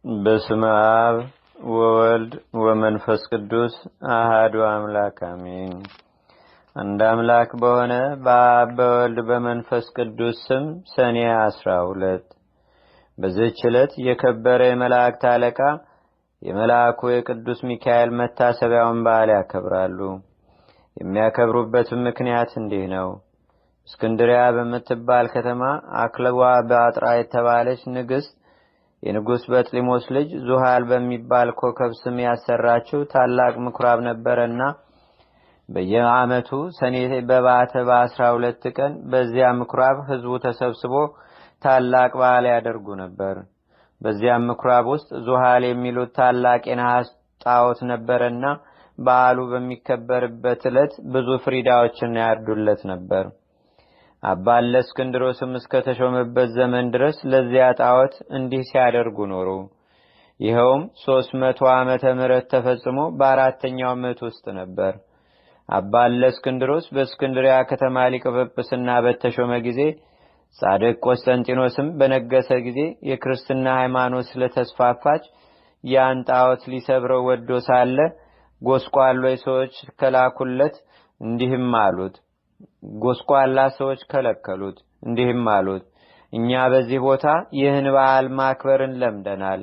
በስመ አብ ወወልድ ወመንፈስ ቅዱስ አሐዱ አምላክ አሜን። አንድ አምላክ በሆነ በአብ በወልድ በመንፈስ ቅዱስ ስም ሰኔ 12 በዚህች ዕለት የከበረ የመላእክት አለቃ የመልአኩ የቅዱስ ሚካኤል መታሰቢያውን በዓል ያከብራሉ። የሚያከብሩበትም ምክንያት እንዲህ ነው። እስክንድርያ በምትባል ከተማ አክለዋ በአጥራ የተባለች ንግሥት የንጉሥ በጥሊሞስ ልጅ ዙሃል በሚባል ኮከብ ስም ያሰራችው ታላቅ ምኩራብ ነበረና በየዓመቱ ሰኔ በባተ በ12 ቀን በዚያ ምኩራብ ሕዝቡ ተሰብስቦ ታላቅ በዓል ያደርጉ ነበር። በዚያ ምኩራብ ውስጥ ዙሃል የሚሉት ታላቅ የነሐስ ጣዖት ነበረና በዓሉ በሚከበርበት ዕለት ብዙ ፍሪዳዎችን ያርዱለት ነበር። አባ እለእስክንድሮስም እስከተሾመበት ዘመን ድረስ ለዚያ ጣዖት እንዲህ ሲያደርጉ ኖሩ። ይኸውም 300 ዓመተ ምህረት ተፈጽሞ በአራተኛው ዓመት ውስጥ ነበር። አባ እለእስክንድሮስ በእስክንድርያ ከተማ ሊቀ ጵጵስና በተሾመ ጊዜ ጻድቅ ቆስጠንጢኖስም በነገሰ ጊዜ የክርስትና ሃይማኖት ስለተስፋፋች ያን ጣዖት ሊሰብረው ወዶ ሳለ ጎስቋሎች ሰዎች ከላኩለት እንዲህም አሉት ጎስቋላ ሰዎች ከለከሉት። እንዲህም አሉት፣ እኛ በዚህ ቦታ ይህን በዓል ማክበርን ለምደናል።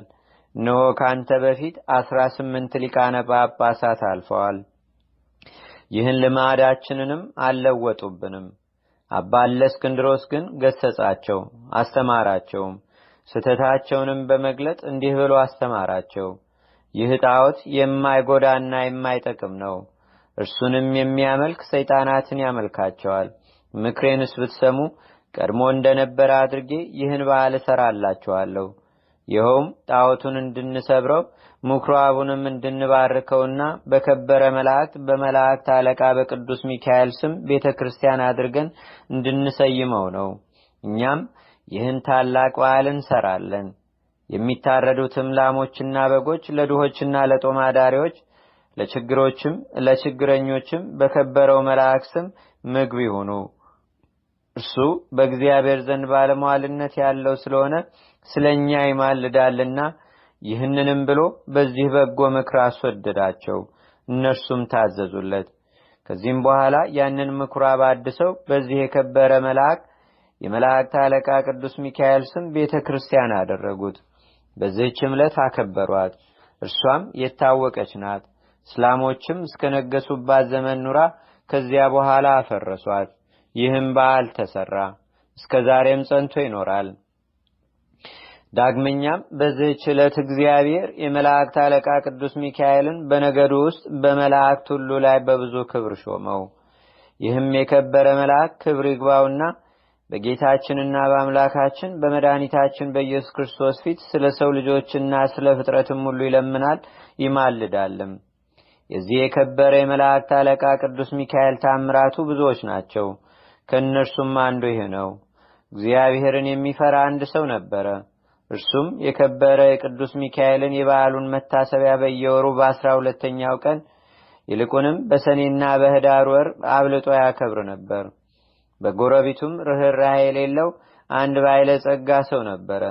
እነሆ ካንተ በፊት 18 ሊቃነ ጳጳሳት አልፈዋል። ይህን ልማዳችንንም አልለወጡብንም። አባ እለእስክንድሮስ ግን ገሰጻቸው፣ አስተማራቸውም። ስተታቸውንም በመግለጥ እንዲህ ብሎ አስተማራቸው። ይህ ጣዖት የማይጎዳና የማይጠቅም ነው። እርሱንም የሚያመልክ ሰይጣናትን ያመልካቸዋል። ምክሬንስ ብትሰሙ ቀድሞ እንደነበረ አድርጌ ይህን በዓል እሰራላችኋለሁ። ይኸውም ጣዖቱን እንድንሰብረው ምኩራቡንም እንድንባርከውና በከበረ መላእክት በመላእክት አለቃ በቅዱስ ሚካኤል ስም ቤተክርስቲያን አድርገን እንድንሰይመው ነው። እኛም ይህን ታላቅ በዓል እንሰራለን። የሚታረዱትም ላሞችና በጎች ለድሆችና ለጦም አዳሪዎች ለችግረኞችም በከበረው መልአክ ስም ምግብ ይሁኑ። እርሱ በእግዚአብሔር ዘንድ ባለሟልነት ያለው ስለሆነ ስለኛ ይማልዳልና። ይህንንም ብሎ በዚህ በጎ ምክር አስወደዳቸው። እነርሱም ታዘዙለት። ከዚህም በኋላ ያንን ምኩራብ አድሰው በዚህ የከበረ መልአክ የመላእክት አለቃ ቅዱስ ሚካኤል ስም ቤተክርስቲያን አደረጉት። በዚህችም ዕለት አከበሯት። እርሷም የታወቀች ናት። እስላሞችም እስከነገሱባት ዘመን ኑራ ከዚያ በኋላ አፈረሷት። ይህም በዓል ተሰራ፣ እስከ ዛሬም ጸንቶ ይኖራል። ዳግመኛም በዚህች ዕለት እግዚአብሔር የመላእክት አለቃ ቅዱስ ሚካኤልን በነገዱ ውስጥ በመላእክት ሁሉ ላይ በብዙ ክብር ሾመው። ይህም የከበረ መልአክ ክብር ይግባውና በጌታችንና በአምላካችን በመድኃኒታችን በኢየሱስ ክርስቶስ ፊት ስለ ሰው ልጆችና ስለ ፍጥረትም ሁሉ ይለምናል ይማልዳልም። የዚህ የከበረ የመላእክት አለቃ ቅዱስ ሚካኤል ታምራቱ ብዙዎች ናቸው። ከእነርሱም አንዱ ይህ ነው። እግዚአብሔርን የሚፈራ አንድ ሰው ነበረ። እርሱም የከበረ የቅዱስ ሚካኤልን የበዓሉን መታሰቢያ በየወሩ በ12ኛው ቀን ይልቁንም በሰኔና በህዳር ወር አብልጦ ያከብር ነበር። በጎረቤቱም ርኅራኄ የሌለው አንድ ባለጸጋ ሰው ነበረ።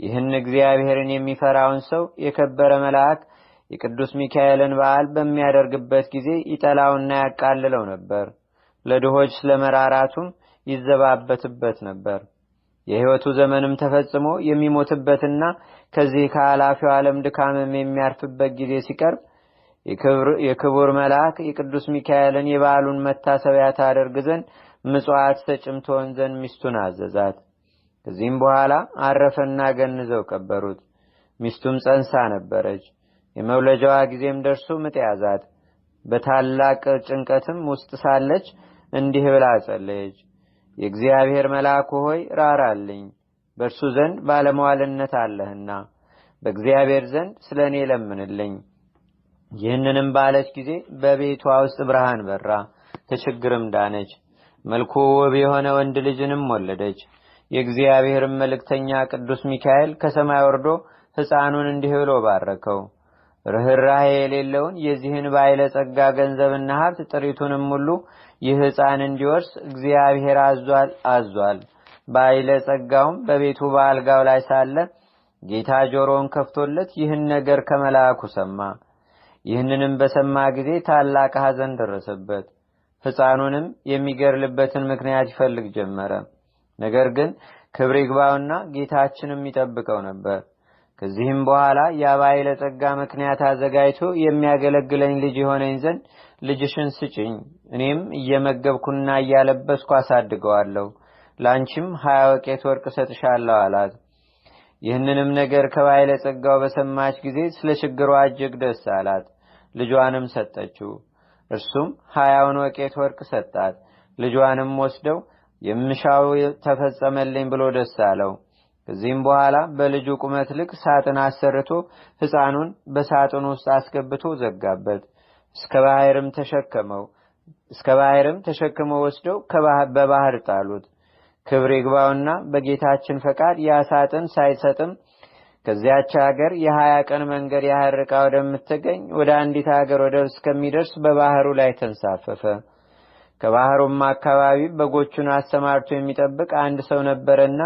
ይህን እግዚአብሔርን የሚፈራውን ሰው የከበረ መልአክ የቅዱስ ሚካኤልን በዓል በሚያደርግበት ጊዜ ይጠላውና ያቃልለው ነበር። ለድሆች ስለመራራቱም ይዘባበትበት ነበር። የሕይወቱ ዘመንም ተፈጽሞ የሚሞትበትና ከዚህ ከኃላፊው ዓለም ድካምም የሚያርፍበት ጊዜ ሲቀርብ የክቡር መልአክ የቅዱስ ሚካኤልን የበዓሉን መታሰቢያ ታደርግ ዘንድ ምጽዋት ሰጭም ትሆን ዘንድ ሚስቱን አዘዛት። ከዚህም በኋላ አረፈና ገንዘው ቀበሩት። ሚስቱም ጸንሳ ነበረች። የመውለጃዋ ጊዜም ደርሶ ምጥ ያዛት። በታላቅ ጭንቀትም ውስጥ ሳለች እንዲህ ብላ ጸለየች። የእግዚአብሔር መልአክ ሆይ ራራልኝ፣ በእርሱ ዘንድ ባለሟልነት አለህና በእግዚአብሔር ዘንድ ስለ እኔ ለምንልኝ። ይህንንም ባለች ጊዜ በቤቷ ውስጥ ብርሃን በራ፣ ከችግርም ዳነች። መልኩ ውብ የሆነ ወንድ ልጅንም ወለደች። የእግዚአብሔርም መልእክተኛ ቅዱስ ሚካኤል ከሰማይ ወርዶ ሕፃኑን እንዲህ ብሎ ባረከው። ርኅራኄ የሌለውን የዚህን ባለጸጋ ገንዘብና ሀብት ጥሪቱንም ሁሉ ይህ ሕፃን እንዲወርስ እግዚአብሔር አዟል። ባለጸጋውም በቤቱ በአልጋው ላይ ሳለ ጌታ ጆሮውን ከፍቶለት ይህን ነገር ከመልአኩ ሰማ። ይህንንም በሰማ ጊዜ ታላቅ ሐዘን ደረሰበት። ሕፃኑንም የሚገርልበትን ምክንያት ይፈልግ ጀመረ። ነገር ግን ክብር ይግባውና ጌታችንም ይጠብቀው ነበር። ከዚህም በኋላ ያ ባለጸጋ ምክንያት አዘጋጅቶ የሚያገለግለኝ ልጅ የሆነኝ ዘንድ ልጅሽን ስጭኝ፣ እኔም እየመገብኩና እያለበስኩ አሳድገዋለሁ፣ ላንቺም 20 ወቄት ወርቅ ሰጥሻለሁ አላት። ይህንንም ነገር ከባለጸጋው በሰማች ጊዜ ስለ ችግሯ እጅግ ደስ አላት። ልጇንም ሰጠችው። እርሱም 20 ወቄት ወርቅ ሰጣት። ልጇንም ወስደው የምሻው ተፈጸመልኝ ብሎ ደስ አለው። ከዚህም በኋላ በልጁ ቁመት ልክ ሳጥን አሰርቶ ሕፃኑን በሳጥኑ ውስጥ አስገብቶ ዘጋበት። እስከ ባህርም ተሸክመው ወስደው በባህር ጣሉት። ክብር ይግባውና በጌታችን ፈቃድ ያ ሳጥን ሳይሰጥም ከዚያች ሀገር የ20 ቀን መንገድ ያህል ርቃ ወደምትገኝ ወደ አንዲት ሀገር ወደብ እስከሚደርስ በባህሩ ላይ ተንሳፈፈ። ከባህሩም አካባቢ በጎቹን አሰማርቶ የሚጠብቅ አንድ ሰው ነበረና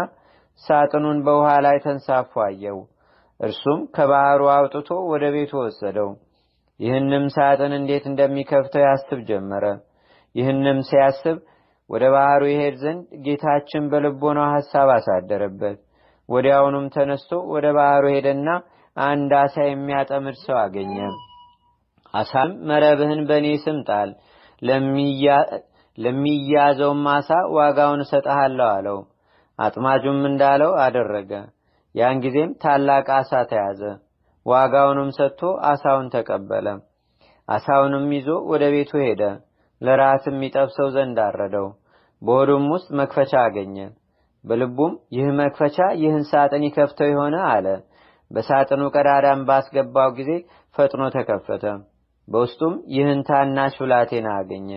ሳጥኑን በውሃ ላይ ተንሳፎ አየው። እርሱም ከባህሩ አውጥቶ ወደ ቤቱ ወሰደው። ይህንም ሳጥን እንዴት እንደሚከፍተው ያስብ ጀመረ። ይህንም ሲያስብ ወደ ባህሩ ይሄድ ዘንድ ጌታችን በልቦናው ሐሳብ አሳደረበት። ወዲያውኑም ተነስቶ ወደ ባህሩ ሄደና አንድ አሳ የሚያጠምድ ሰው አገኘ። አሳም መረብህን በእኔ ስም ጣል፣ ለሚያዘውም አሳ ዋጋውን እሰጥሃለሁ አለው። አጥማጁም እንዳለው አደረገ። ያን ጊዜም ታላቅ አሳ ተያዘ። ዋጋውንም ሰጥቶ አሳውን ተቀበለ። አሳውንም ይዞ ወደ ቤቱ ሄደ። ለራትም ይጠብሰው ዘንድ አረደው። በሆዱም ውስጥ መክፈቻ አገኘ። በልቡም ይህ መክፈቻ ይህን ሳጥን ይከፍተው ይሆነ አለ። በሳጥኑ ቀዳዳም ባስገባው ጊዜ ፈጥኖ ተከፈተ። በውስጡም ይህን ታናሽ ብላቴና አገኘ።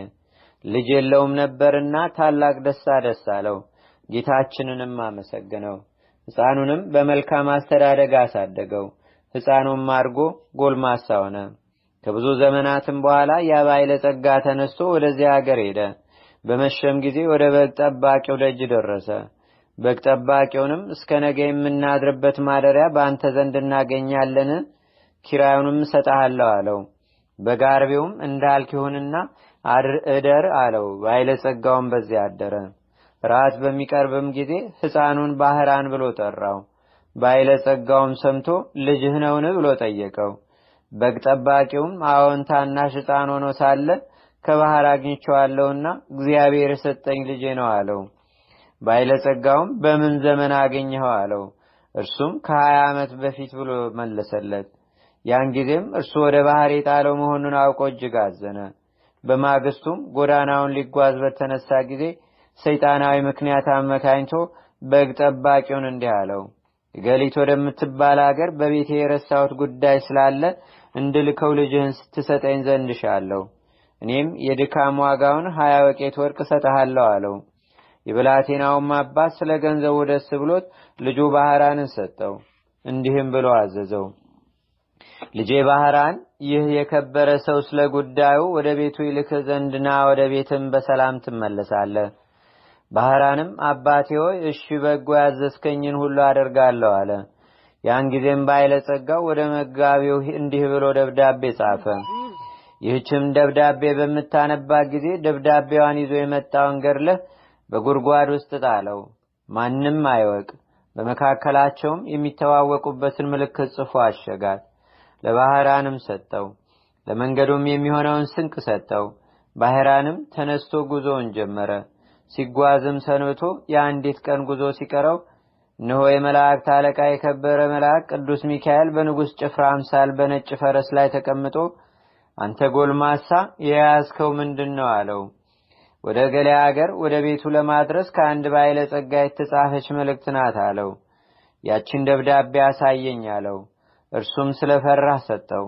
ልጅ የለውም ነበርና ታላቅ ደስታ ደስ አለው። ጌታችንንም አመሰገነው። ሕፃኑንም በመልካም አስተዳደግ አሳደገው። ሕፃኑም አድጎ ጎልማሳ ሆነ። ከብዙ ዘመናትም በኋላ ያ ባለጸጋ ተነስቶ ወደዚያ ሀገር ሄደ። በመሸም ጊዜ ወደ በግ ጠባቂው ደጅ ደረሰ። በግ ጠባቂውንም እስከ ነገ የምናድርበት ማደሪያ በአንተ ዘንድ እናገኛለን፣ ኪራዩንም እሰጥሃለሁ አለው። በግ አርቢውም እንዳልክ ይሁንና እደር አለው። ባለጸጋውም በዚያ አደረ። ራት በሚቀርብም ጊዜ ሕፃኑን ባህራን ብሎ ጠራው። ባለጸጋውም ሰምቶ ልጅህ ነውን ብሎ ጠየቀው። በግ ጠባቂውም አዎን፣ ታናሽ ሕፃን ሆኖ ሳለ ከባህር አግኝቼዋለሁና እግዚአብሔር የሰጠኝ ልጄ ነው አለው። ባለጸጋውም በምን ዘመን አገኘኸው አለው። እርሱም ከ20 ዓመት በፊት ብሎ መለሰለት። ያን ጊዜም እርሱ ወደ ባህር የጣለው መሆኑን አውቆ እጅግ አዘነ። በማግስቱም ጎዳናውን ሊጓዝ በተነሳ ጊዜ ሰይጣናዊ ምክንያት አመካኝቶ በግ ጠባቂውን እንዲህ አለው፣ ገሊት ወደምትባል ሀገር በቤቴ የረሳሁት ጉዳይ ስላለ እንድልከው ልጅህን ስትሰጠኝ ዘንድ እሻለሁ። እኔም የድካም ዋጋውን 20 ወቄት ወርቅ እሰጥሃለሁ አለው። የብላቴናውም አባት ስለ ገንዘቡ ደስ ብሎት ልጁ ባህራንን ሰጠው። እንዲህም ብሎ አዘዘው፣ ልጄ ባህራን፣ ይህ የከበረ ሰው ስለ ጉዳዩ ወደ ቤቱ ይልክ ዘንድና ወደ ቤትም በሰላም ትመለሳለህ። ባህራንም አባቴ ሆይ እሺ፣ በጎ ያዘዝከኝን ሁሉ አደርጋለሁ አለ። ያን ጊዜም ባለጸጋው ወደ መጋቢው እንዲህ ብሎ ደብዳቤ ጻፈ። ይህችም ደብዳቤ በምታነባት ጊዜ ደብዳቤዋን ይዞ የመጣውን ገድለህ በጉድጓድ ውስጥ ጣለው፣ ማንም አይወቅ። በመካከላቸውም የሚተዋወቁበትን ምልክት ጽፎ አሸጋት። ለባህራንም ሰጠው። ለመንገዱም የሚሆነውን ስንቅ ሰጠው። ባህራንም ተነስቶ ጉዞውን ጀመረ። ሲጓዝም ሰንብቶ የአንዲት ቀን ጉዞ ሲቀረው እነሆ የመላእክት አለቃ የከበረ መልአክ ቅዱስ ሚካኤል በንጉሥ ጭፍራ አምሳል በነጭ ፈረስ ላይ ተቀምጦ አንተ ጎልማሳ የያዝከው ምንድን ነው አለው። ወደ ገሌ አገር ወደ ቤቱ ለማድረስ ከአንድ ባለጸጋ የተጻፈች መልእክት ናት አለው። ያችን ደብዳቤ አሳየኝ አለው። እርሱም ስለፈራህ ሰጠው።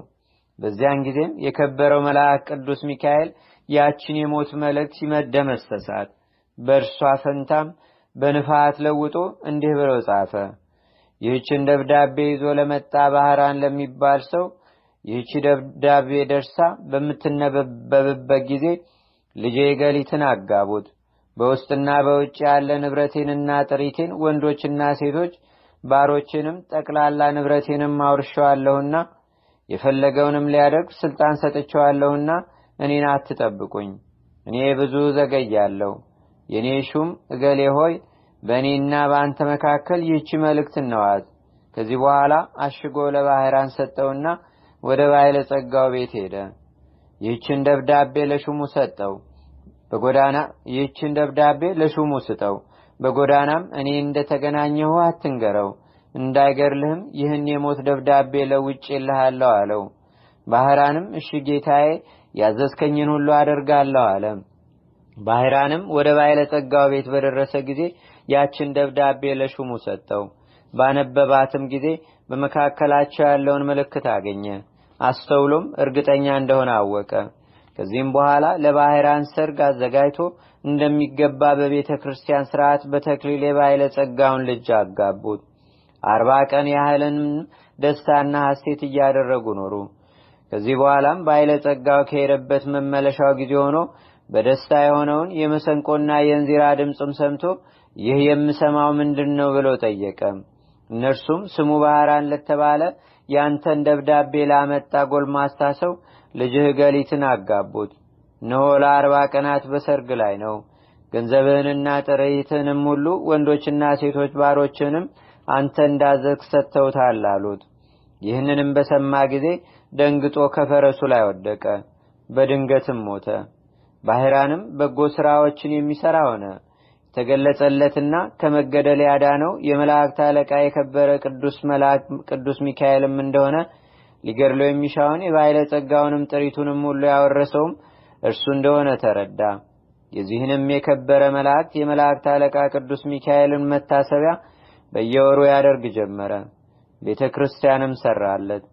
በዚያን ጊዜም የከበረው መልአክ ቅዱስ ሚካኤል ያችን የሞት መልእክት ሲመደመሰሳት በእርሷ ፈንታም በንፋት ለውጦ እንዲህ ብሎ ጻፈ። ይህችን ደብዳቤ ይዞ ለመጣ ባህራን ለሚባል ሰው ይህች ደብዳቤ ደርሳ በምትነበብበት ጊዜ ልጄ ገሊትን አጋቡት። በውስጥና በውጭ ያለ ንብረቴንና ጥሪቴን ወንዶችና ሴቶች ባሮችንም ጠቅላላ ንብረቴንም አውርሼዋለሁና የፈለገውንም ሊያደርግ ስልጣን ሰጥቼዋለሁና እኔን አትጠብቁኝ። እኔ ብዙ ዘገያለሁ። የኔ ሹም እገሌ ሆይ በእኔና በአንተ መካከል ይህች መልእክት ነዋት። ከዚህ በኋላ አሽጎ ለባህራን ሰጠውና ወደ ባለጸጋው ቤት ሄደ። ይህችን ደብዳቤ ለሹሙ ስጠው። በጎዳናም እኔ እንደተገናኘሁ አትንገረው፣ እንዳይገርልህም ይህን የሞት ደብዳቤ ለውጬልሃለሁ አለው። ባህራንም እሺ ጌታዬ፣ ያዘዝከኝን ሁሉ አደርጋለሁ አለ። ባህራንም ወደ ባለጸጋው ቤት በደረሰ ጊዜ ያችን ደብዳቤ ለሹሙ ሰጠው። ባነበባትም ጊዜ በመካከላቸው ያለውን ምልክት አገኘ። አስተውሎም እርግጠኛ እንደሆነ አወቀ። ከዚህም በኋላ ለባህራን ሰርግ አዘጋጅቶ እንደሚገባ በቤተ ክርስቲያን ሥርዓት በተክሊል የባለጸጋውን ልጅ አጋቡት። 40 ቀን ያህልን ደስታና ሐሴት እያደረጉ ኖሩ። ከዚህ በኋላም ባለጸጋው ከሄደበት መመለሻው ጊዜ ሆኖ በደስታ የሆነውን የመሰንቆና የእንዚራ ድምጽም ሰምቶ ይህ የምሰማው ምንድነው ብሎ ጠየቀ። እነርሱም ስሙ ባህራን ለተባለ ያንተን ደብዳቤ ላመጣ ጎልማሳ ሰው ልጅህ ገሊትን አጋቡት። እነሆ ለ40 ቀናት በሰርግ ላይ ነው። ገንዘብህንና ጥሪትህንም ሁሉ ወንዶችና ሴቶች ባሮችንም አንተ እንዳዘዝክ ሰጥተውታል አሉት። ይህንንም በሰማ ጊዜ ደንግጦ ከፈረሱ ላይ ወደቀ፣ በድንገትም ሞተ። ባህራንም በጎ ሥራዎችን የሚሰራ ሆነ። ተገለጸለትና ከመገደል ያዳነው የመላእክት አለቃ የከበረ ቅዱስ ሚካኤልም እንደሆነ ሊገድለው የሚሻውን የባለጸጋውንም ጥሪቱንም ሁሉ ያወረሰውም እርሱ እንደሆነ ተረዳ። የዚህንም የከበረ መላእክት የመላእክት አለቃ ቅዱስ ሚካኤልን መታሰቢያ በየወሩ ያደርግ ጀመረ። ቤተ ክርስቲያንም ሰራለት።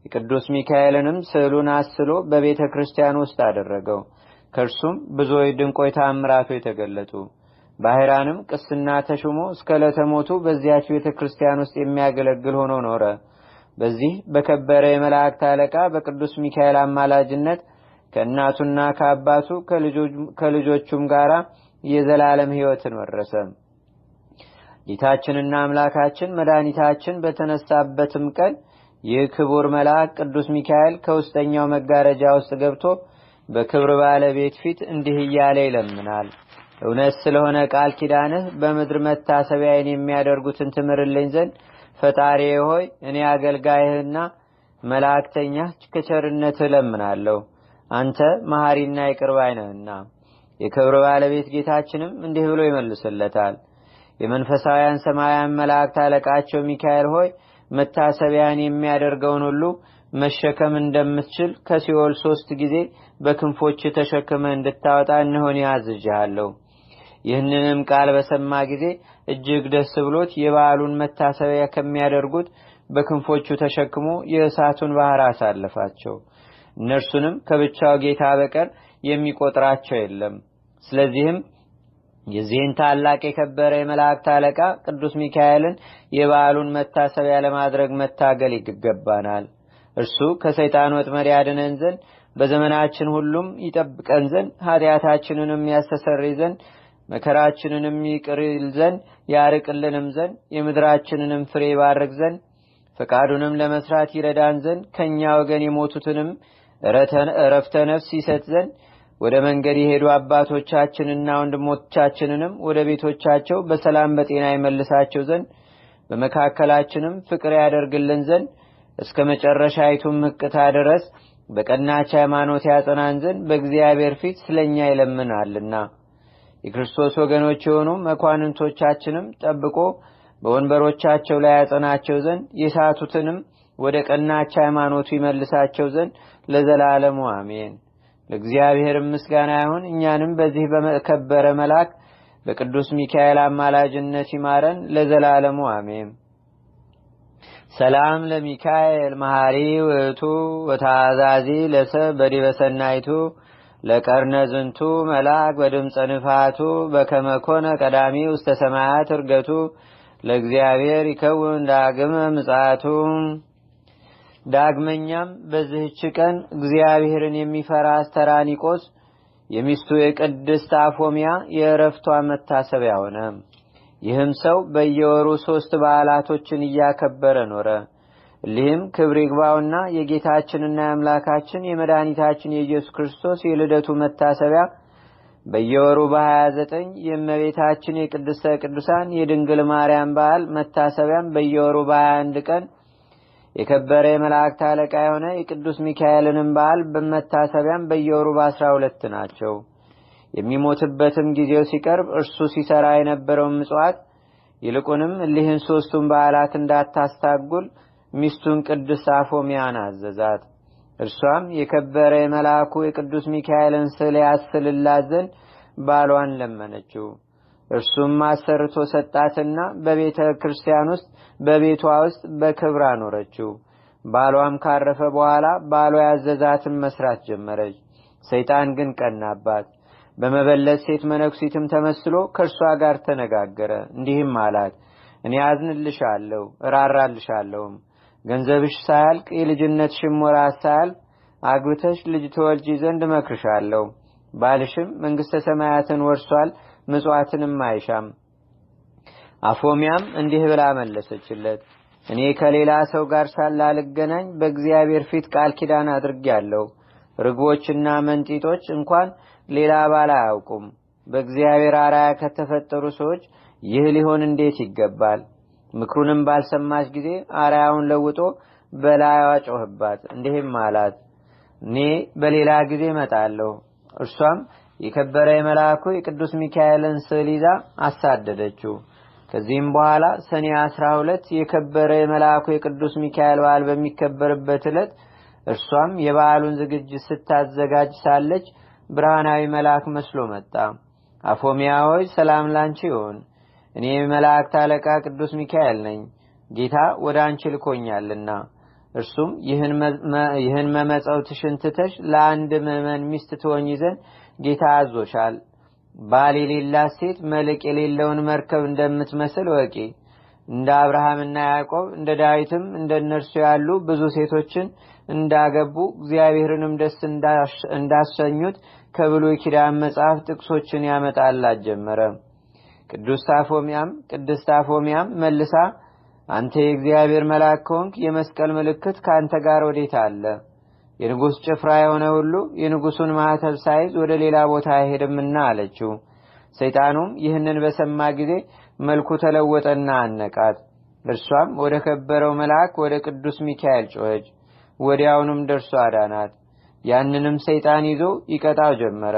የቅዱስ ሚካኤልንም ስዕሉን አስሎ በቤተ ክርስቲያን ውስጥ አደረገው። ከእርሱም ብዙዎች ድንቆይ ተአምራቱ የተገለጡ። ባህራንም ቅስና ተሹሞ እስከ ዕለተ ሞቱ በዚያች ቤተ ክርስቲያን ውስጥ የሚያገለግል ሆኖ ኖረ። በዚህ በከበረ የመላእክት አለቃ በቅዱስ ሚካኤል አማላጅነት ከእናቱና ከአባቱ ከልጆቹም ጋር የዘላለም ሕይወትን ወረሰ። ጌታችንና አምላካችን መድኃኒታችን በተነሳበትም ቀን ይህ ክቡር መልአክ ቅዱስ ሚካኤል ከውስጠኛው መጋረጃ ውስጥ ገብቶ በክብር ባለቤት ፊት እንዲህ እያለ ይለምናል። እውነት ስለሆነ ቃል ኪዳንህ በምድር መታሰቢያን የሚያደርጉትን ትምርልኝ ዘንድ ፈጣሪ ሆይ እኔ አገልጋይህና መላእክተኛህ ከቸርነትህ እለምናለሁ። አንተ መሐሪና ይቅር ባይ ነህና። የክብር ባለቤት ጌታችንም እንዲህ ብሎ ይመልስለታል። የመንፈሳውያን ሰማያውያን መላእክት አለቃቸው ሚካኤል ሆይ መታሰቢያን የሚያደርገውን ሁሉ መሸከም እንደምትችል ከሲኦል 3 ጊዜ በክንፎች ተሸክመ እንድታወጣ እነሆን ያዝዣለሁ። ይህንንም ቃል በሰማ ጊዜ እጅግ ደስ ብሎት የበዓሉን መታሰቢያ ከሚያደርጉት በክንፎቹ ተሸክሞ የእሳቱን ባህር አሳለፋቸው። እነርሱንም ከብቻው ጌታ በቀር የሚቆጥራቸው የለም። ስለዚህም የዚህን ታላቅ የከበረ የመላእክት አለቃ ቅዱስ ሚካኤልን የበዓሉን መታሰቢያ ለማድረግ መታገል ይገባናል። እርሱ ከሰይጣን ወጥመድ ያድነን ዘንድ በዘመናችን ሁሉም ይጠብቀን ዘንድ ኃጢአታችንንም ያስተሰርይ ዘንድ መከራችንንም ይቅር ይል ዘንድ ያርቅልንም ዘንድ የምድራችንንም ፍሬ ይባርክ ዘንድ ፈቃዱንም ለመስራት ይረዳን ዘንድ ከኛ ወገን የሞቱትንም እረፍተ ነፍስ ይሰጥ ዘንድ ወደ መንገድ የሄዱ አባቶቻችንና ወንድሞቻችንንም ወደ ቤቶቻቸው በሰላም በጤና ይመልሳቸው ዘንድ በመካከላችንም ፍቅር ያደርግልን ዘንድ እስከ መጨረሻይቱም ሕቅታ ድረስ በቀናች ሃይማኖት ያጸናን ዘንድ በእግዚአብሔር ፊት ስለኛ ይለምናልና የክርስቶስ ወገኖች የሆኑ መኳንንቶቻችንም ጠብቆ በወንበሮቻቸው ላይ ያጸናቸው ዘንድ የሳቱትንም ወደ ቀናች ሃይማኖቱ ይመልሳቸው ዘንድ ለዘላለሙ አሜን። ለእግዚአብሔር ምስጋና ይሁን። እኛንም በዚህ በከበረ መልአክ በቅዱስ ሚካኤል አማላጅነት ይማረን ለዘላለሙ አሜን። ሰላም ለሚካኤል መሐሪ ውእቱ ወታዛዚ ለሰብ በዲበ ሰናይቱ ለቀርነ ዝንቱ መልአክ በድምፀ ንፋቱ በከመኮነ ቀዳሚ ውስተ ሰማያት እርገቱ ለእግዚአብሔር ይከውን ዳግመ ምጽአቱ። ዳግመኛም በዚህች ቀን እግዚአብሔርን የሚፈራ አስተራኒቆስ የሚስቱ የቅድስት አፎሚያ የእረፍቷ መታሰቢያ ሆነ። ይህም ሰው በየወሩ 3 በዓላቶችን እያከበረ ኖረ። እሊህም ክብር ይግባውና የጌታችንና የአምላካችን የመድኃኒታችን የኢየሱስ ክርስቶስ የልደቱ መታሰቢያ በየወሩ በ29፣ የእመቤታችን የቅድስተ ቅዱሳን የድንግል ማርያም በዓል መታሰቢያም በየወሩ በ21 ቀን፣ የከበረ የመላእክት አለቃ የሆነ የቅዱስ ሚካኤልንም በዓል በመታሰቢያም በየወሩ በ12 ናቸው። የሚሞትበትም ጊዜው ሲቀርብ እርሱ ሲሰራ የነበረውን ምጽዋት ይልቁንም እሊህን 3ቱን በዓላት እንዳታስታጉል ሚስቱን ቅድስት አፎሚያን አዘዛት። እርሷም የከበረ የመልአኩ የቅዱስ ሚካኤልን ስዕል ያስልላት ዘንድ ባሏን ለመነችው። እርሱም አሰርቶ ሰጣትና በቤተ ክርስቲያን ውስጥ በቤቷ ውስጥ በክብር አኖረችው። ባሏም ካረፈ በኋላ ባሏ ያዘዛትን መስራት ጀመረች። ሰይጣን ግን ቀናባት። በመበለት ሴት መነኩሲትም ተመስሎ ከእርሷ ጋር ተነጋገረ። እንዲህም አላት፣ እኔ አዝንልሻለሁ እራራልሻለሁም። ገንዘብሽ ሳያልቅ የልጅነትሽም ወራት ሳያልቅ አግብተሽ ልጅ ትወልጂ ዘንድ እመክርሻለሁ። ባልሽም መንግሥተ ሰማያትን ወርሷል፣ ምጽዋትንም አይሻም። አፎሚያም እንዲህ ብላ መለሰችለት፣ እኔ ከሌላ ሰው ጋር ሳላልገናኝ በእግዚአብሔር ፊት ቃል ኪዳን አድርጌያለሁ። ርግቦችና መንጢጦች እንኳን ሌላ ባል አያውቁም። በእግዚአብሔር አርአያ ከተፈጠሩ ሰዎች ይህ ሊሆን እንዴት ይገባል? ምክሩንም ባልሰማች ጊዜ አርአያውን ለውጦ በላይዋ ጮህባት። እንዲህም አላት፣ እኔ በሌላ ጊዜ እመጣለሁ። እርሷም የከበረ የመልአኩ የቅዱስ ሚካኤልን ስዕል ይዛ አሳደደችው። ከዚህም በኋላ ሰኔ 12 የከበረ የመልአኩ የቅዱስ ሚካኤል በዓል በሚከበርበት ዕለት እርሷም የበዓሉን ዝግጅት ስታዘጋጅ ሳለች ብርሃናዊ መልአክ መስሎ መጣ። አፎሚያ ሆይ ሰላም ላንቺ ይሁን፣ እኔ የመላእክት አለቃ ቅዱስ ሚካኤል ነኝ። ጌታ ወደ አንቺ ልኮኛልና እርሱም ይህን መመጸውትሽን ትተሽ ለአንድ ምዕመን ሚስት ትሆኚ ዘንድ ጌታ አዞሻል። ባል የሌላት ሴት መልሕቅ የሌለውን መርከብ እንደምትመስል ወቂ። እንደ አብርሃምና ያዕቆብ እንደ ዳዊትም እንደ እነርሱ ያሉ ብዙ ሴቶችን እንዳገቡ እግዚአብሔርንም ደስ እንዳሰኙት ከብሉይ ኪዳን መጽሐፍ ጥቅሶችን ያመጣላት ጀመረ። ቅድስት አፎሚያም መልሳ አንተ የእግዚአብሔር መልአክ ከሆንክ የመስቀል ምልክት ካንተ ጋር ወዴት አለ? የንጉሥ ጭፍራ የሆነ ሁሉ የንጉሱን ማኅተብ ሳይዝ ወደ ሌላ ቦታ አይሄድምና አለችው። ሰይጣኑም ይህንን በሰማ ጊዜ መልኩ ተለወጠና አነቃት። እርሷም ወደ ከበረው መልአክ ወደ ቅዱስ ሚካኤል ጮኸች። ወዲያውኑም ደርሶ አዳናት። ያንንም ሰይጣን ይዞ ይቀጣው ጀመረ።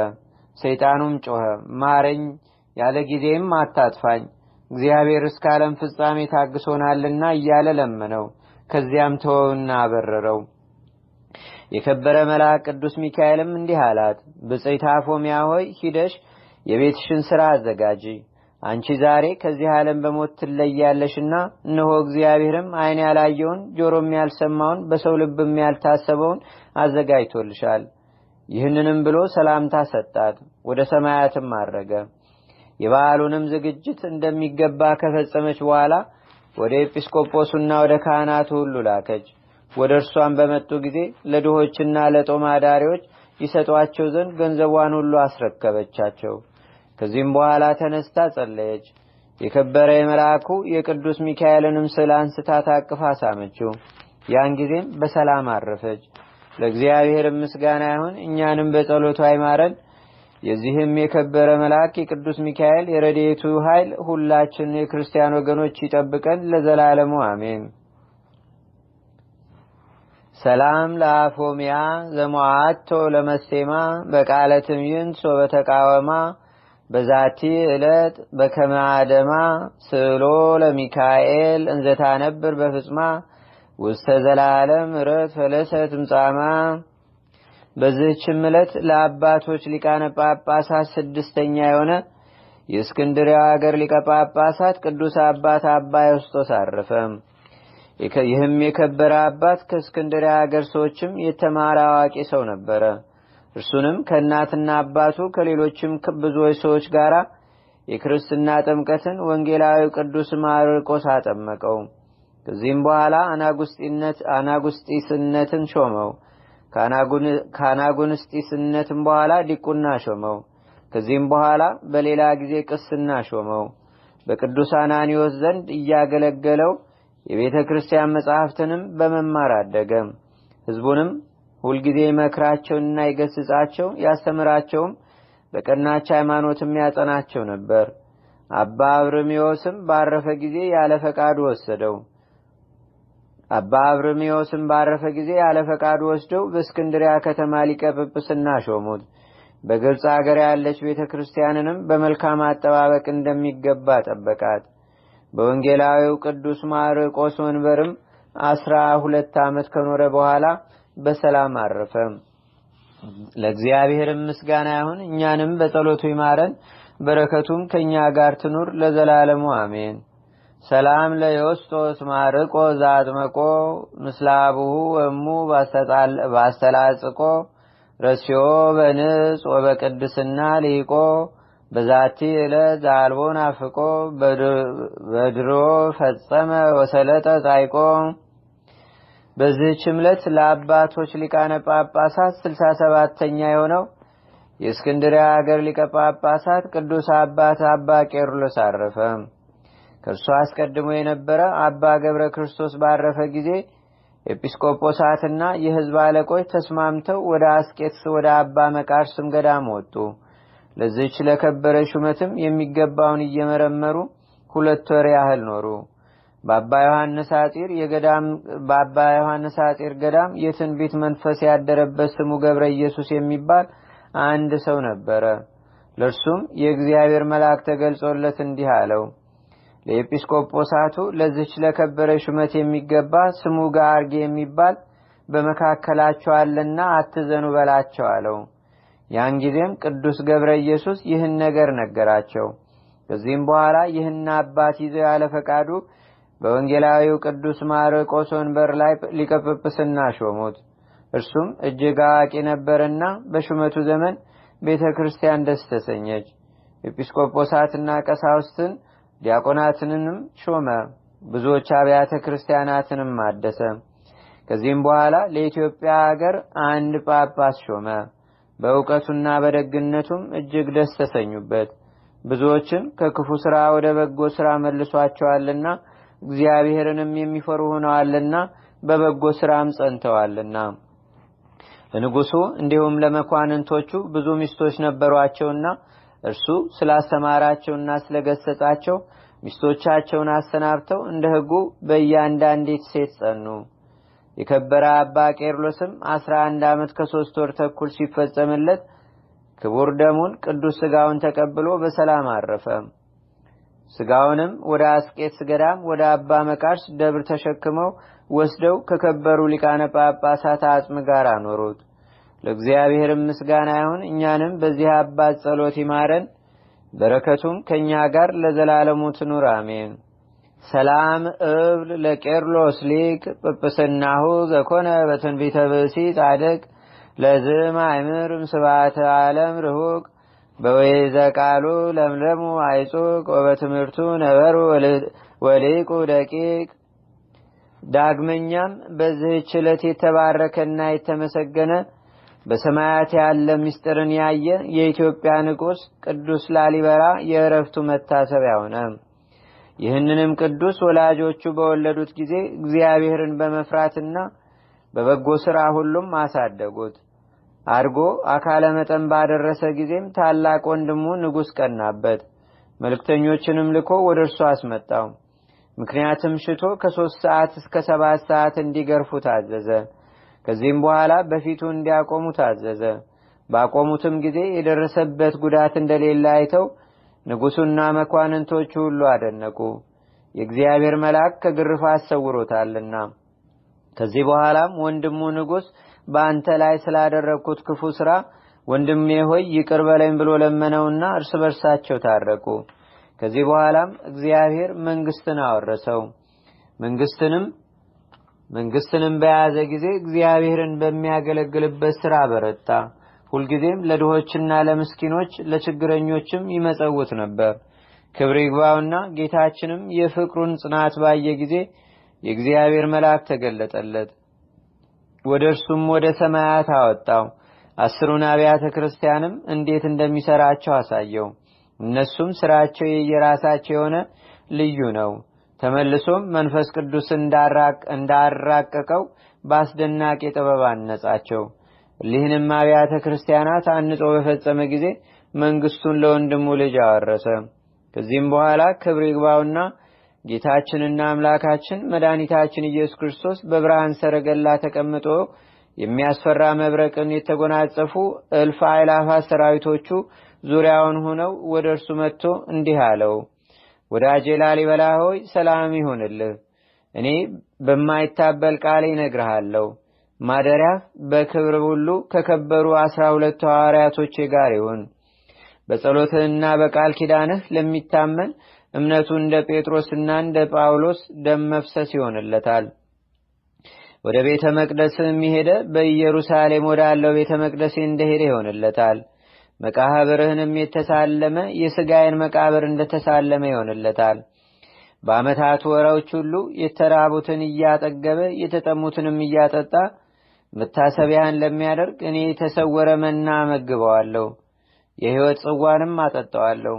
ሰይጣኑም ጮኸ፣ ማረኝ፣ ያለ ጊዜም አታጥፋኝ፣ እግዚአብሔር እስከ ዓለም ፍጻሜ ታግሶናልና እያለ ለመነው። ከዚያም ተወውና አበረረው። የከበረ መልአክ ቅዱስ ሚካኤልም እንዲህ አላት፣ ብጽዕት አፎሚያ ሆይ ሂደሽ የቤትሽን ሥራ አዘጋጂ። አንቺ ዛሬ ከዚህ ዓለም በሞት ትለያለሽና እነሆ እግዚአብሔርም ዓይን ያላየውን ጆሮም ያልሰማውን በሰው ልብም ያልታሰበውን አዘጋጅቶልሻል። ይህንንም ብሎ ሰላምታ ሰጣት። ወደ ሰማያትም አረገ። የበዓሉንም ዝግጅት እንደሚገባ ከፈጸመች በኋላ ወደ ኤጲስቆጶሱና ወደ ካህናቱ ሁሉ ላከች። ወደ እርሷም በመጡ ጊዜ ለድሆችና ለጦም አዳሪዎች ይሰጧቸው ዘንድ ገንዘቧን ሁሉ አስረከበቻቸው። ከዚህም በኋላ ተነስታ ጸለየች። የከበረ የመልአኩ የቅዱስ ሚካኤልንም ስዕል አንስታ ታቅፋ ሳመችው። ያን ጊዜም በሰላም አረፈች። ለእግዚአብሔር ምስጋና ይሁን፣ እኛንም በጸሎቱ አይማረን። የዚህም የከበረ መልአክ የቅዱስ ሚካኤል የረድኤቱ ኃይል ሁላችን የክርስቲያን ወገኖች ይጠብቀን ለዘላለሙ አሜን። ሰላም ለአፎሚያ ዘሞአቶ ለመሴማ በቃለትም ይንሶ በተቃወማ በዛቲ ዕለት በከመ አደማ ስዕሎ ለሚካኤል እንዘታነብር በፍጽማ ውስተ ዘላለም ረት ፈለሰት ምጻማ። በዚህችም ዕለት ለአባቶች ሊቃነ ጳጳሳት 6ኛ የሆነ የእስክንድርያ ሀገር ሊቀ ጳጳሳት ቅዱስ አባት አባ ዮስጦስ አረፈ። ይህም የከበረ አባት ከእስክንድርያ ሀገር ሰዎችም የተማረ አዋቂ ሰው ነበረ። እርሱንም ከእናትና አባቱ ከሌሎችም ብዙዎች ሰዎች ጋር የክርስትና ጥምቀትን ወንጌላዊ ቅዱስ ማርቆስ አጠመቀው። ከዚህም በኋላ አናጉስጢስነትን ሾመው። ከአናጉንስጢስነትም በኋላ ዲቁና ሾመው። ከዚህም በኋላ በሌላ ጊዜ ቅስና ሾመው። በቅዱስ አናንዮስ ዘንድ እያገለገለው የቤተ ክርስቲያን መጻሕፍትንም በመማር አደገ። ሕዝቡንም ሁልጊዜ ይመክራቸውና ይገስጻቸው ያስተምራቸውም በቀናች ሃይማኖትም ያጸናቸው ነበር። አባ አብርሚዮስም ባረፈ ጊዜ ያለ ፈቃዱ ወስደው በእስክንድርያ ከተማ ሊቀ ጵጵስና ሾሙት። በግብጽ ሀገር ያለች ቤተ ክርስቲያንንም በመልካም አጠባበቅ እንደሚገባ ጠበቃት። በወንጌላዊው ቅዱስ ማርቆስ ወንበርም 12 ዓመት ከኖረ በኋላ በሰላም አረፈ። ለእግዚአብሔር ምስጋና ይሁን። እኛንም በጸሎቱ ይማረን፣ በረከቱም ከኛ ጋር ትኑር ለዘላለሙ አሜን። ሰላም ለዮስጦስ ማርቆ ዛጥመቆ ምስላቡሁ ወሙ ባስተላጽቆ ረስዮ በንጽ ወበቅድስና ሊቆ በዛቲ ዕለት ዛልቦን አፍቆ በድሮ ፈጸመ ወሰለጠ ጻይቆ። በዚህች ዕለት ለአባቶች ሊቃነ ጳጳሳት 67ኛ የሆነው የእስክንድርያ ሀገር ሊቀ ጳጳሳት ቅዱስ አባት አባ ቄርሎስ አረፈ። ከእርሱ አስቀድሞ የነበረ አባ ገብረ ክርስቶስ ባረፈ ጊዜ ኤጲስቆጶሳትና የሕዝብ አለቆች ተስማምተው ወደ አስቄጥስ ወደ አባ መቃርስም ገዳም ወጡ። ለዚህች ለከበረ ሹመትም የሚገባውን እየመረመሩ 2 ወር ያህል ኖሩ። በአባ ዮሐንስ አጢር ገዳም የትንቢት መንፈስ ያደረበት ስሙ ገብረ ኢየሱስ የሚባል አንድ ሰው ነበረ። ለእርሱም የእግዚአብሔር መልአክ ተገልጾለት እንዲህ አለው፣ ለኤጲስቆጶሳቱ ለዚህች ለከበረ ሹመት የሚገባ ስሙ ጋርጌ የሚባል በመካከላቸው አለና አትዘኑ በላቸው አለው። ያን ጊዜም ቅዱስ ገብረ ኢየሱስ ይህን ነገር ነገራቸው። ከዚህም በኋላ ይህን አባት ይዘው ያለ ፈቃዱ በወንጌላዊው ቅዱስ ማርቆስ ወንበር ላይ ሊቀ ጵጵስና ሾሙት። እርሱም እጅግ አዋቂ ነበርና በሹመቱ ዘመን ቤተ ክርስቲያን ደስ ተሰኘች። ኤጲስቆጶሳትና ቀሳውስትን ዲያቆናትንም ሾመ። ብዙዎች አብያተ ክርስቲያናትንም አደሰ። ከዚህም በኋላ ለኢትዮጵያ ሀገር አንድ ጳጳስ ሾመ። በእውቀቱና በደግነቱም እጅግ ደስ ተሰኙበት። ብዙዎችን ከክፉ ሥራ ወደ በጎ ሥራ መልሷቸዋልና እግዚአብሔርንም የሚፈሩ ሆነዋልና በበጎ ሥራም ጸንተዋልና። ለንጉሱ እንዲሁም ለመኳንንቶቹ ብዙ ሚስቶች ነበሯቸውና እርሱ ስላስተማራቸውና ስለገሰጻቸው ሚስቶቻቸውን አሰናብተው እንደ ሕጉ በእያንዳንዲት ሴት ጸኑ። የከበረ አባ ቄርሎስም 11 ዓመት ከ3 ወር ተኩል ሲፈጸምለት ክቡር ደሙን ቅዱስ ሥጋውን ተቀብሎ በሰላም አረፈ። ሥጋውንም ወደ አስቄጥስ ገዳም ወደ አባ መቃርስ ደብር ተሸክመው ወስደው ከከበሩ ሊቃነ ጳጳሳት አጽም ጋር አኖሩት። ለእግዚአብሔር ምስጋና ይሁን። እኛንም በዚህ አባት ጸሎት ይማረን፣ በረከቱም ከኛ ጋር ለዘላለሙ ትኑር አሜን። ሰላም እብል ለቄርሎስ ሊቅ ጵጵስናሁ ዘኮነ በትንቢተ ብእሲ ጻድቅ ለዝም አይምርም ስብዓተ ዓለም ርሁቅ በወይዘ ቃሉ ለምለሙ አይጹቅ ወበትምህርቱ ነበሩ ወሊቁ ደቂቅ። ዳግመኛም በዚህች ዕለት የተባረከና የተመሰገነ በሰማያት ያለ ምስጢርን ያየ የኢትዮጵያ ንጉሥ ቅዱስ ላሊበላ የዕረፍቱ መታሰቢያ ሆነ። ይህንንም ቅዱስ ወላጆቹ በወለዱት ጊዜ እግዚአብሔርን በመፍራትና በበጎ ሥራ ሁሉም አሳደጉት። አድጎ አካለ መጠን ባደረሰ ጊዜም ታላቅ ወንድሙ ንጉሥ ቀናበት። መልእክተኞችንም ልኮ ወደ እርሱ አስመጣው። ምክንያትም ሽቶ ከ3 ሰዓት እስከ 7 ሰዓት እንዲገርፉ ታዘዘ። ከዚህም በኋላ በፊቱ እንዲያቆሙ ታዘዘ። ባቆሙትም ጊዜ የደረሰበት ጉዳት እንደሌለ አይተው ንጉሡና መኳንንቶቹ ሁሉ አደነቁ። የእግዚአብሔር መልአክ ከግርፋት ሰውሮታልና። ከዚህ በኋላም ወንድሙ ንጉሥ በአንተ ላይ ስላደረግኩት ክፉ ሥራ ወንድሜ ሆይ ይቅር በለኝ ብሎ ለመነውና እርስ በርሳቸው ታረቁ። ከዚህ በኋላም እግዚአብሔር መንግስትን አወረሰው። መንግስትንም በያዘ ጊዜ እግዚአብሔርን በሚያገለግልበት ሥራ በረታ። ሁልጊዜም ለድሆችና ለምስኪኖች ለችግረኞችም ይመጸውት ነበር። ክብር ይግባውና ጌታችንም የፍቅሩን ጽናት ባየ ጊዜ የእግዚአብሔር መልአክ ተገለጠለት። ወደ እርሱም ወደ ሰማያት አወጣው። 10ን አብያተ ክርስቲያንም እንዴት እንደሚሰራቸው አሳየው። እነሱም ስራቸው የየራሳቸው የሆነ ልዩ ነው። ተመልሶም መንፈስ ቅዱስ እንዳራቀቀው በአስደናቂ ጥበብ አነጻቸው። እሊህንም አብያተ ክርስቲያናት አንጾ በፈጸመ ጊዜ መንግስቱን ለወንድሙ ልጅ አወረሰ። ከዚህም በኋላ ክብር ይግባውና ጌታችንና አምላካችን መድኃኒታችን ኢየሱስ ክርስቶስ በብርሃን ሰረገላ ተቀምጦ የሚያስፈራ መብረቅን የተጎናጸፉ እልፍ አእላፋት ሰራዊቶቹ ዙሪያውን ሆነው ወደ እርሱ መጥቶ እንዲህ አለው። ወዳጄ ላሊበላ ሆይ ሰላም ይሁንልህ። እኔ በማይታበል ቃል እነግርሃለሁ። ማደሪያህ በክብር ሁሉ ከከበሩ 12 ሐዋርያቶቼ ጋር ይሁን። በጸሎትህና በቃል ኪዳንህ ለሚታመን እምነቱ እንደ ጴጥሮስና እንደ ጳውሎስ ደም መፍሰስ ይሆንለታል። ወደ ቤተ መቅደስም ሄደ በኢየሩሳሌም ወዳለው ቤተ መቅደስ እንደሄደ ይሆንለታል። መቃብርህንም የተሳለመ የሥጋዬን መቃብር እንደተሳለመ ይሆንለታል። በዓመታት ወራዎች ሁሉ የተራቡትን እያጠገበ የተጠሙትንም እያጠጣ መታሰቢያን ለሚያደርግ እኔ የተሰወረ መና አመግበዋለሁ፣ የሕይወት ጽዋንም አጠጣዋለሁ።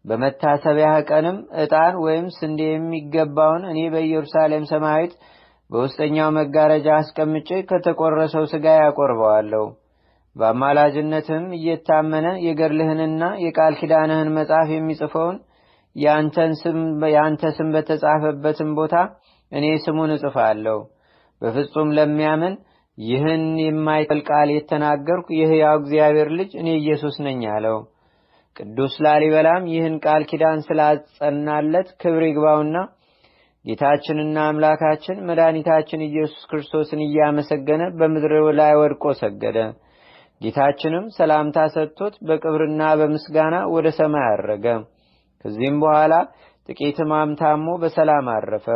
በመታሰቢያ ቀንም ዕጣን ወይም ስንዴ የሚገባውን እኔ በኢየሩሳሌም ሰማያዊት በውስጠኛው መጋረጃ አስቀምጬ ከተቆረሰው ሥጋ ያቆርበዋለሁ። በአማላጅነትም እየታመነ የገድልህንና የቃል ኪዳንህን መጽሐፍ የሚጽፈውን የአንተ ስም በተጻፈበትም ቦታ እኔ ስሙን እጽፋለሁ። በፍጹም ለሚያምን ይህን የማይጠል ቃል የተናገርኩ የሕያው እግዚአብሔር ልጅ እኔ ኢየሱስ ነኝ አለው። ቅዱስ ላሊበላም ይህን ቃል ኪዳን ስላጸናለት ክብር ይግባውና ጌታችንና አምላካችን መድኃኒታችን ኢየሱስ ክርስቶስን እያመሰገነ በምድር ላይ ወድቆ ሰገደ። ጌታችንም ሰላምታ ሰጥቶት በክብርና በምስጋና ወደ ሰማይ አረገ። ከዚህም በኋላ ጥቂት ሕማም ታሞ በሰላም አረፈ።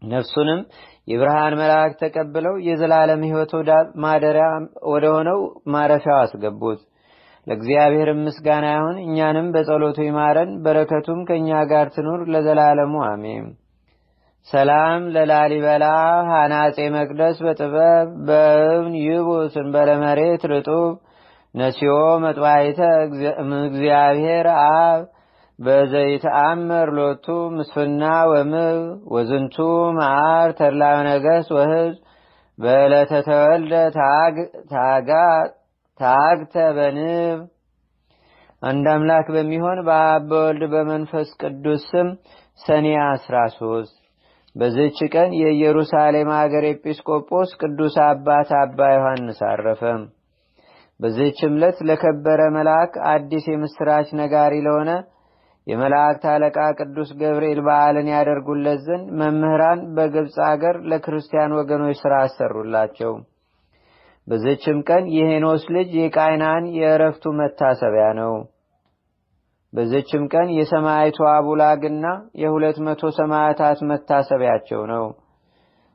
ነፍሱንም የብርሃን መላእክት ተቀብለው የዘላለም ሕይወት ማደሪያ ወደ ሆነው ማረፊያው አስገቡት። ለእግዚአብሔር ምስጋና ይሁን። እኛንም በጸሎቱ ይማረን፣ በረከቱም ከእኛ ጋር ትኑር ለዘላለሙ አሜን። ሰላም ለላሊበላ ሐናጼ መቅደስ በጥበብ በእብን ይቡስ እንበለ መሬት ርጡብ ነሲዮ መጥባይተ እግዚአብሔር አብ በዘይተአምር ሎቱ ምስፍና ወምብ ወዝንቱ መዓር ተድላዊ ነገሥት ወሕዝብ በዕለተ ተወልደ ታግተ በንብ። አንድ አምላክ በሚሆን በአብ በወልድ በመንፈስ ቅዱስ ስም ሰኔ 13 በዚህች ቀን የኢየሩሳሌም አገር ኤጲስቆጶስ ቅዱስ አባት አባ ዮሐንስ አረፈ። በዚህችም ዕለት ለከበረ መልአክ አዲስ የምስራች ነጋሪ ለሆነ የመላእክት አለቃ ቅዱስ ገብርኤል በዓልን ያደርጉለት ዘንድ መምህራን በግብፅ አገር ለክርስቲያን ወገኖች ሥራ አሰሩላቸው። በዚህችም ቀን የሄኖስ ልጅ የቃይናን የዕረፍቱ መታሰቢያ ነው። በዚህችም ቀን የሰማዕቱ አቡላግና 200 ሰማዕታት መታሰቢያቸው ነው።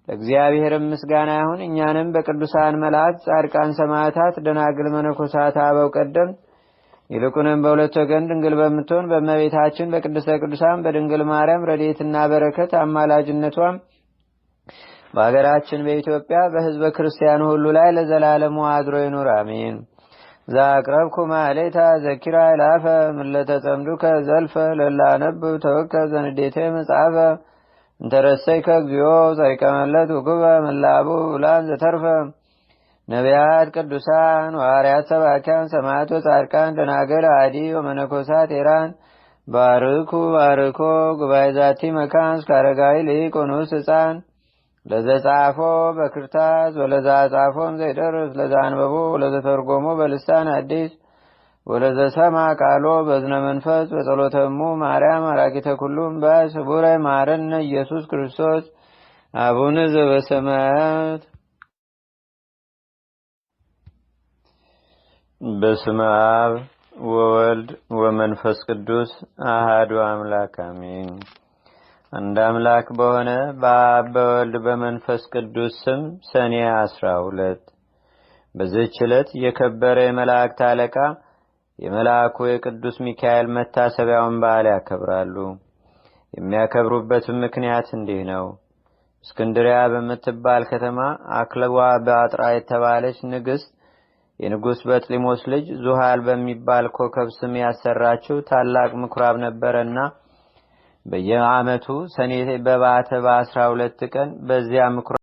ለእግዚአብሔርም ምስጋና ይሁን። እኛንም በቅዱሳን መላእክት፣ ጻድቃን፣ ሰማዕታት፣ ደናግል፣ መነኮሳት፣ አበው ቀደም ይልቁንም በሁለት ወገን ድንግል በምትሆን በእመቤታችን በቅድስተ ቅዱሳን በድንግል ማርያም ረድኤትና በረከት አማላጅነቷም በአገራችን በኢትዮጵያ በሕዝበ ክርስቲያኑ ሁሉ ላይ ለዘላለሙ አድሮ ይኑር አሜን። ዛቅረብኩ ማሌታ ዘኪራ ይላፈ ምለተ ጸምዱከ ዘልፈ ለላነብ ተወከ ዘንዴቴ መጽሐፈ እንተረሰይከ እግዚኦ ጸሪቀመለት ውክበ መላቡ ውላን ዘተርፈ ነቢያት ቅዱሳን ዋርያት ሰባኪያን ሰማዕቶ ጻድቃን ደናገል አዲ ወመነኮሳት ኤራን ባርኩ ባርኮ ጉባኤ ዛቲ መካን እስካረጋዊ ሊቆኑስ ሕፃን ለዘጻፎ በክርታስ ወለዛ ጻፎም ዘይደርስ ለዛ አንበቦ ለዘተርጎሞ በልሳን አዲስ ወለዘሰማ ቃሎ በዝነ መንፈስ በጸሎተሙ ማርያም አራቂተ ኩሉም ባስ ቡራይ ማረነ ኢየሱስ ክርስቶስ አቡነ ዘበሰማያት። በስመ አብ ወወልድ ወመንፈስ ቅዱስ አሃዱ አምላክ አሜን። አንድ አምላክ በሆነ በአብ በወልድ በመንፈስ ቅዱስ ስም ሰኔ 12 በዚህች ዕለት የከበረ የመላእክት አለቃ የመልአኩ የቅዱስ ሚካኤል መታሰቢያውን በዓል ያከብራሉ። የሚያከብሩበትም ምክንያት እንዲህ ነው። እስክንድሪያ በምትባል ከተማ አክለዋ በአጥራ የተባለች ንግሥት የንጉስ በጥሊሞስ ልጅ ዙሃል በሚባል ኮከብ ስም ያሰራችው ታላቅ ምኩራብ ነበረና በየዓመቱ ሰኔ በባተ በ12 ቀን በዚያ ምኩራብ